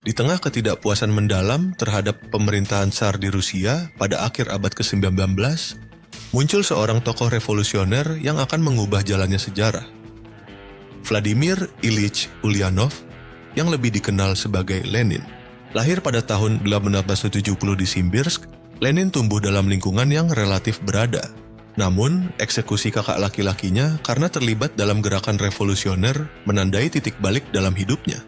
Di tengah ketidakpuasan mendalam terhadap pemerintahan Tsar di Rusia pada akhir abad ke-19, muncul seorang tokoh revolusioner yang akan mengubah jalannya sejarah. Vladimir Ilyich Ulyanov, yang lebih dikenal sebagai Lenin. Lahir pada tahun 1870 di Simbirsk, Lenin tumbuh dalam lingkungan yang relatif berada. Namun, eksekusi kakak laki-lakinya karena terlibat dalam gerakan revolusioner menandai titik balik dalam hidupnya.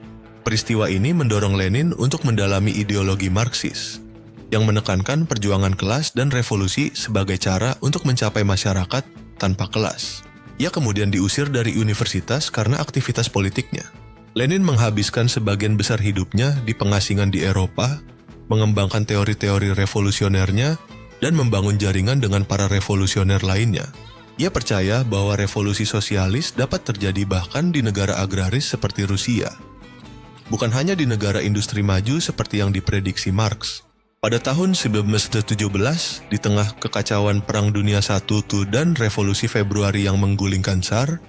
Peristiwa ini mendorong Lenin untuk mendalami ideologi Marxis, yang menekankan perjuangan kelas dan revolusi sebagai cara untuk mencapai masyarakat tanpa kelas. Ia kemudian diusir dari universitas karena aktivitas politiknya. Lenin menghabiskan sebagian besar hidupnya di pengasingan di Eropa, mengembangkan teori-teori revolusionernya, dan membangun jaringan dengan para revolusioner lainnya. Ia percaya bahwa revolusi sosialis dapat terjadi bahkan di negara agraris seperti Rusia. Bukan hanya di negara industri maju seperti yang diprediksi Marx. Pada tahun 1917, di tengah kekacauan Perang Dunia I dan Revolusi Februari yang menggulingkan Tsar,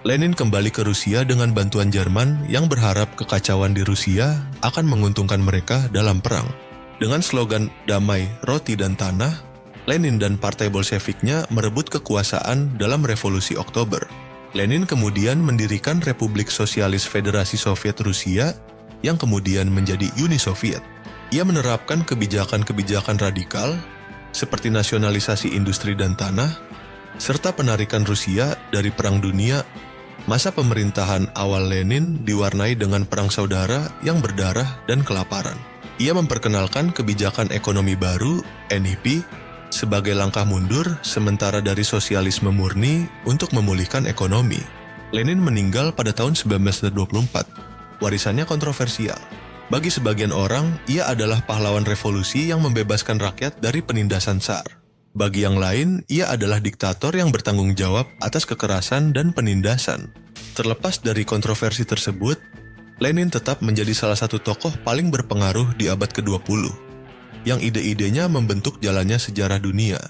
Lenin kembali ke Rusia dengan bantuan Jerman yang berharap kekacauan di Rusia akan menguntungkan mereka dalam perang. Dengan slogan damai, roti dan tanah, Lenin dan partai Bolsheviknya merebut kekuasaan dalam Revolusi Oktober. Lenin kemudian mendirikan Republik Sosialis Federasi Soviet Rusia yang kemudian menjadi Uni Soviet. Ia menerapkan kebijakan-kebijakan radikal seperti nasionalisasi industri dan tanah, serta penarikan Rusia dari Perang Dunia. Masa pemerintahan awal Lenin diwarnai dengan perang saudara yang berdarah dan kelaparan. Ia memperkenalkan kebijakan ekonomi baru, NEP, sebagai langkah mundur sementara dari sosialisme murni untuk memulihkan ekonomi. Lenin meninggal pada tahun 1924. Warisannya kontroversial. Bagi sebagian orang, ia adalah pahlawan revolusi yang membebaskan rakyat dari penindasan Tsar. Bagi yang lain, ia adalah diktator yang bertanggung jawab atas kekerasan dan penindasan. Terlepas dari kontroversi tersebut, Lenin tetap menjadi salah satu tokoh paling berpengaruh di abad ke-20, yang ide-idenya membentuk jalannya sejarah dunia.